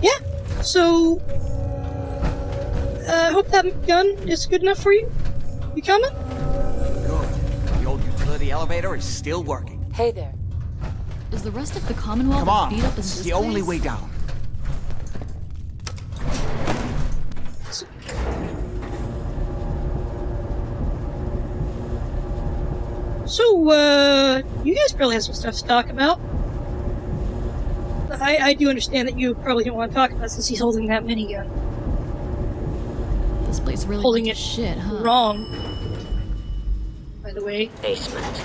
Yeah. So, I hope that gun is good enough for you. You coming? Good. The old utility elevator is still working. Hey there. Is the rest of the Commonwealth Come on, as beat up as this is this the only place? way down. So, you guys probably have some stuff to talk about. I do understand that you probably don't want to talk about it since he's holding that minigun. This place really Holding went it to shit, huh? wrong. By the way. Basement.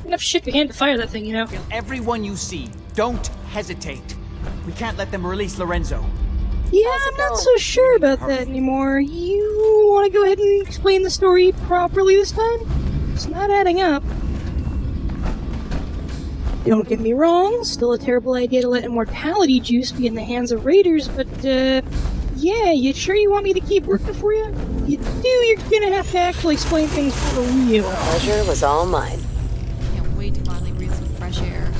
Enough shit behind to fire that thing, you know. Kill everyone you see. Don't hesitate. We can't let them release Lorenzo. Yeah, I'm not so sure about that anymore. You want to go ahead and explain the story properly this time? It's not adding up. Don't get me wrong, still a terrible idea to let immortality juice be in the hands of raiders, but, yeah, you sure you want me to keep working for you? You do, you're gonna have to actually explain things for real. Pleasure was all mine. Can't wait to finally breathe some fresh air.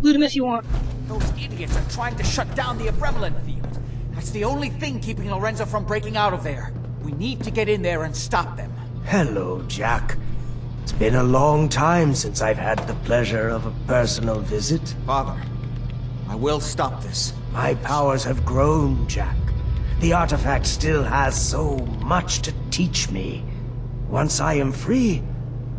Loot him if you want. Those idiots are trying to shut down the Abremelin field. That's the only thing keeping Lorenzo from breaking out of there. We need to get in there and stop them. Hello, Jack. It's been a long time since I've had the pleasure of a personal visit. Father, I will stop this. My powers have grown, Jack. The artifact still has so much to teach me. Once I am free,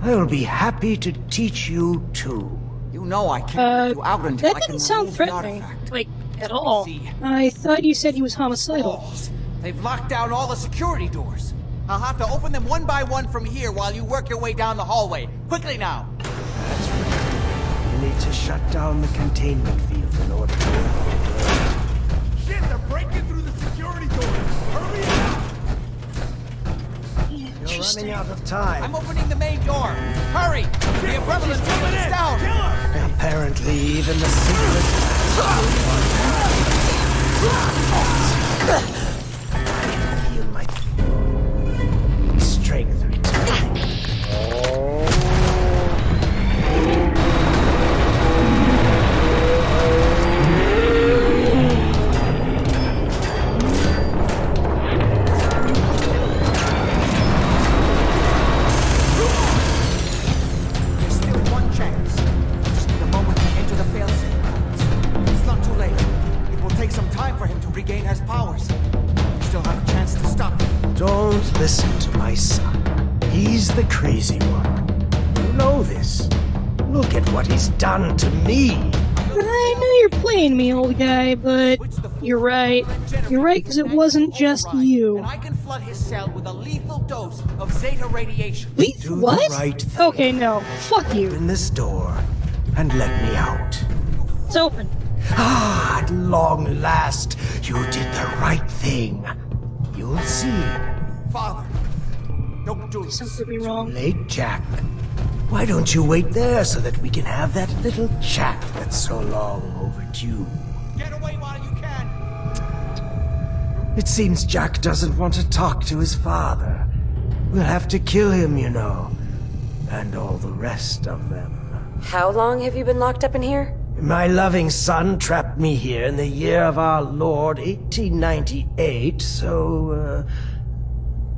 I will be happy to teach you too. You know I can't let you out until That I can didn't sound remove the threatening. artifact. Like, at all. See. I thought you said he was homicidal. Balls. They've locked down all the security doors. I'll have to open them one by one from here while you work your way down the hallway. Quickly now! That's right. You need to shut down the containment field in order to open the door. Shit, they're breaking through the security doors. Hurry up! You're running out of time. I'm opening the main door. Hurry! The Abremelin field is down! Kill her! Apparently, even the secret... I feel my strength returning. There's still one chance. Just need a moment to enter the failsafe. It's not too late. It will take some time for him to regain his powers. We still have a chance to stop him. Don't listen to my son. He's the crazy one. You know this. Look at what he's done to me. I know you're playing me, old guy, but you're right. You're right, because it wasn't just you. And I can flood his cell with a lethal dose of Zeta radiation. Wait, Do what? the right thing. Okay, no. Fuck you. Open this door and let me out. It's open. Ah, at long last, you did the right thing. You'll see. Father, don't do this. Something wrong. Late, Jack. Why don't you wait there so that we can have that little chat that's so long overdue? Get away while you can. It seems Jack doesn't want to talk to his father. We'll have to kill him, you know. And all the rest of them. How long have you been locked up in here? My loving son trapped me here in the year of our Lord 1898, so,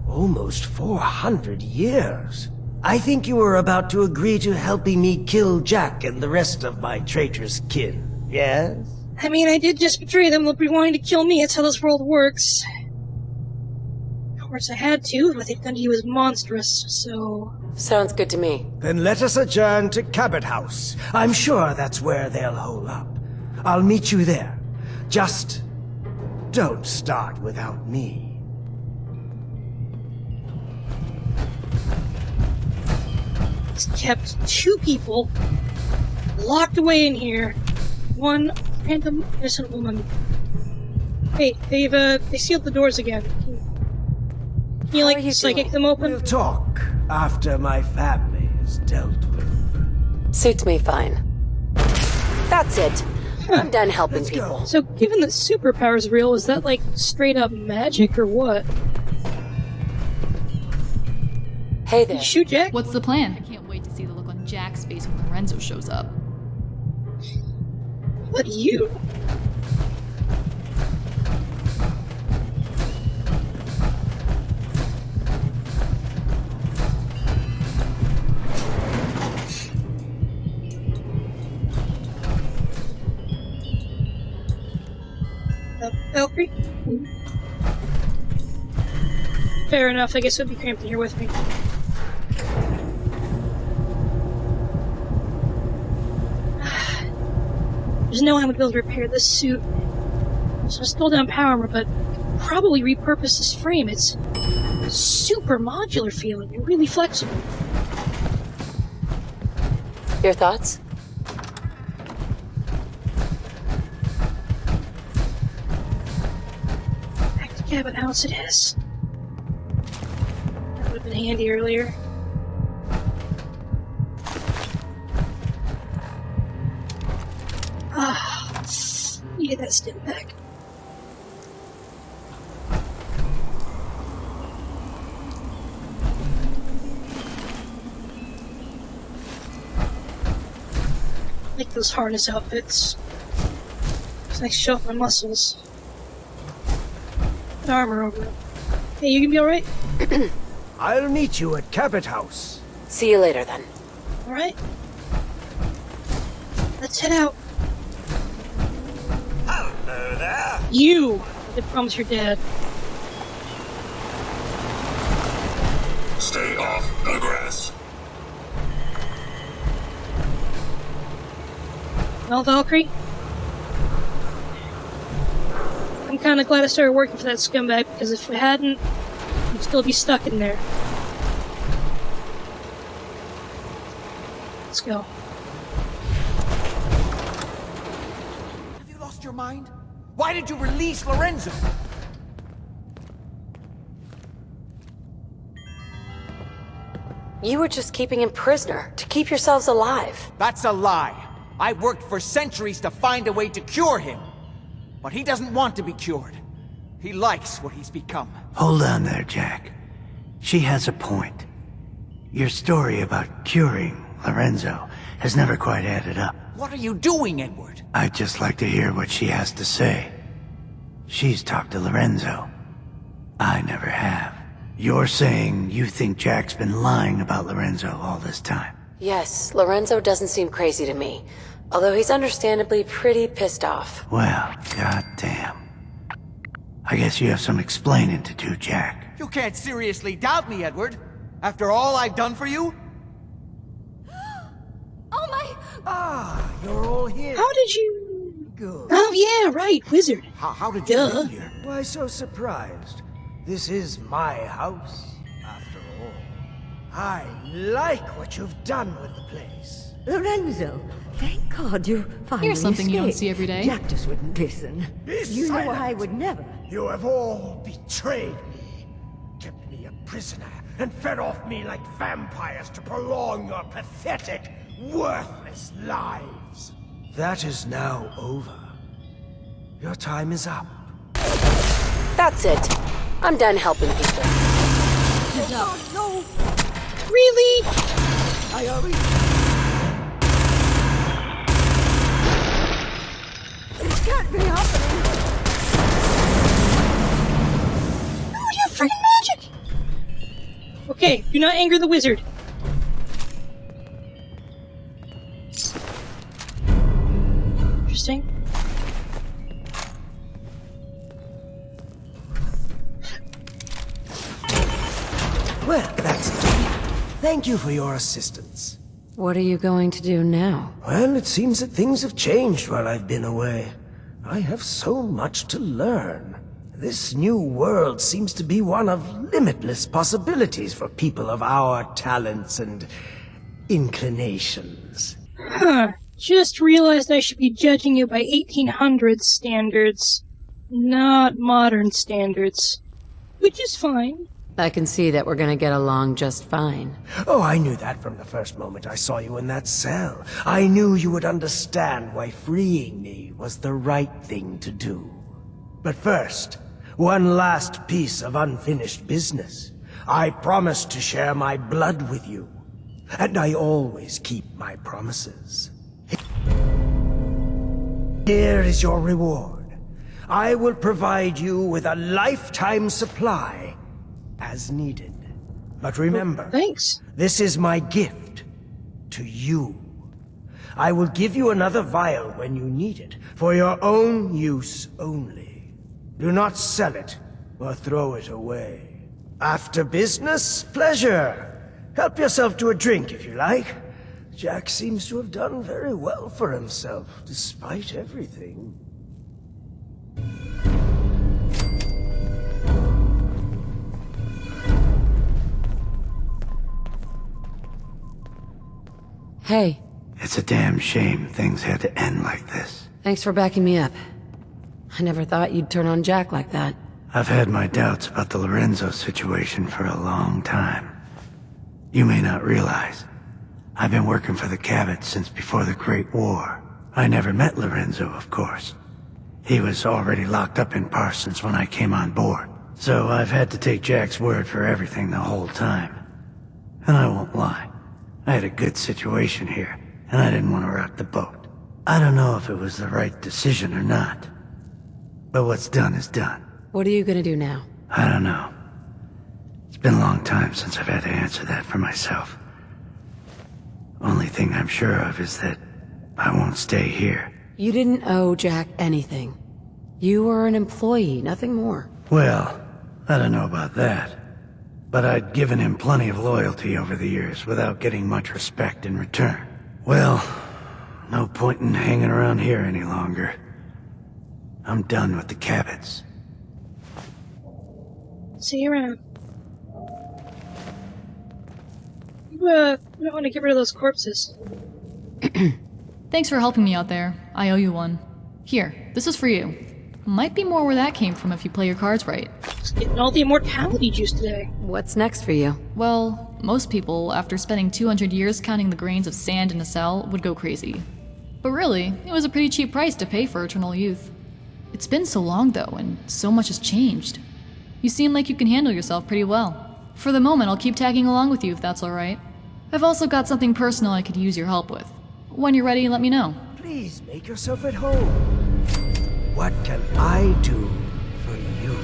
almost 400 years. I think you were about to agree to helping me kill Jack and the rest of my traitorous kin, yes? I mean, I did just betray them. They'll be wanting to kill me. That's how this world works. Of course, I had to. What they've done to you is monstrous, so... Sounds good to me. Then let us adjourn to Cabot House. I'm sure that's where they'll hole up. I'll meet you there. Just don't start without me. It's kept 2 people locked away in here. One random innocent woman. Wait, they sealed the doors again. Can you, like, psychic them open? We'll talk after my family is dealt with. Suits me fine. That's it. I'm done helping people. So, given that superpower's real, is that, like, straight up magic or what? Hey there. You shoot Jack? What's the plan? I can't wait to see the look on Jack's face when Lorenzo shows up. What you? Valkyrie? Fair enough, I guess it would be cramped in here with me. There's no way I'm gonna be able to repair this suit. So I stole down power armor, but probably repurpose this frame. It's super modular feeling and really flexible. Your thoughts? Back to Cabot House it is. That would have been handy earlier. Ah, you get that stim back. Like those harness outfits. It's nice to show off my muscles. Put armor over it. Hey, you gonna be alright? I'll meet you at Cabot House. See you later, then. Alright. Let's head out. Hello there. You! I promise your dad. Stay off the grass. Well, Valkyrie? I'm kinda glad I started working for that scumbag, because if I hadn't, I'd still be stuck in there. Let's go. Have you lost your mind? Why did you release Lorenzo? You were just keeping him prisoner, to keep yourselves alive. That's a lie. I worked for centuries to find a way to cure him. But he doesn't want to be cured. He likes what he's become. Hold on there, Jack. She has a point. Your story about curing Lorenzo has never quite added up. What are you doing, Edward? I'd just like to hear what she has to say. She's talked to Lorenzo. I never have. You're saying you think Jack's been lying about Lorenzo all this time? Yes, Lorenzo doesn't seem crazy to me. Although he's understandably pretty pissed off. Well, goddamn. I guess you have some explaining to do, Jack. You can't seriously doubt me, Edward. After all I've done for you? Oh my... Ah, you're all here. How did you... Good. Oh yeah, right, wizard. How did you Duh. get here? Why so surprised? This is my house, after all. I like what you've done with the place. Lorenzo, thank God you finally Here's something you don't escaped. see every day. Jack just wouldn't listen. Be You know silent. I would never. You have all betrayed me, kept me a prisoner, and fed off me like vampires to prolong your pathetic, worthless lives. That is now over. Your time is up. That's it. I'm done helping people. No, Really? I already... freaking magic! Okay, do not anger the wizard. Interesting. Well, that's it. Thank you for your assistance. What are you going to do now? Well, it seems that things have changed while I've been away. I have so much to learn. This new world seems to be one of limitless possibilities for people of our talents and inclinations. Huh. Just realized I should be judging you by 1800s standards, not modern standards. Which is fine. I can see that we're gonna get along just fine. Oh, I knew that from the first moment I saw you in that cell. I knew you would understand why freeing me was the right thing to do. But first, one last piece of unfinished business. I promised to share my blood with you, and I always keep my promises. Here is your reward. I will provide you with a lifetime supply as needed. But remember, Thanks. this is my gift to you. I will give you another vial when you need it, for your own use only. Do not sell it or throw it away. After business, pleasure. Help yourself to a drink if you like. Jack seems to have done very well for himself, despite everything. Hey, It's a damn shame things had to end like this. thanks for backing me up. I never thought you'd turn on Jack like that. I've had my doubts about the Lorenzo situation for a long time. You may not realize, I've been working for the Cabots since before the Great War. I never met Lorenzo, of course. He was already locked up in Parsons when I came on board. So I've had to take Jack's word for everything the whole time. And I won't lie, I had a good situation here, and I didn't want to rock the boat. I don't know if it was the right decision or not. But what's done is done. What are you gonna do now? I don't know. It's been a long time since I've had to answer that for myself. Only thing I'm sure of is that I won't stay here. You didn't owe Jack anything. You were an employee, nothing more. Well, I don't know about that. But I'd given him plenty of loyalty over the years without getting much respect in return. Well, no point in hanging around here any longer. I'm done with the Cabots. See you around. You might want to get rid of those corpses. Thanks for helping me out there. I owe you one. Here, this is for you. Might be more where that came from if you play your cards right. Just getting all the immortality juice today. What's next for you? Well, most people, after spending 200 years counting the grains of sand in a cell, would go crazy. But really, it was a pretty cheap price to pay for eternal youth. It's been so long though, and so much has changed. You seem like you can handle yourself pretty well. For the moment, I'll keep tagging along with you if that's alright. I've also got something personal I could use your help with. When you're ready, let me know. Please make yourself at home. What can I do for you?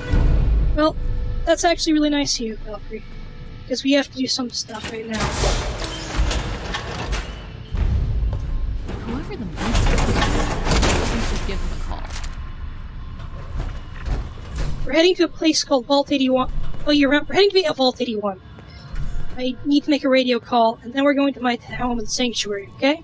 Well, that's actually really nice of you, Valkyrie. Because we have to do some stuff right now. Whoever the monster is, I should give them a call. We're heading to a place called Vault 81. Oh, we're heading to Vault 81. I need to make a radio call, and then we're going to my home in the Sanctuary, okay?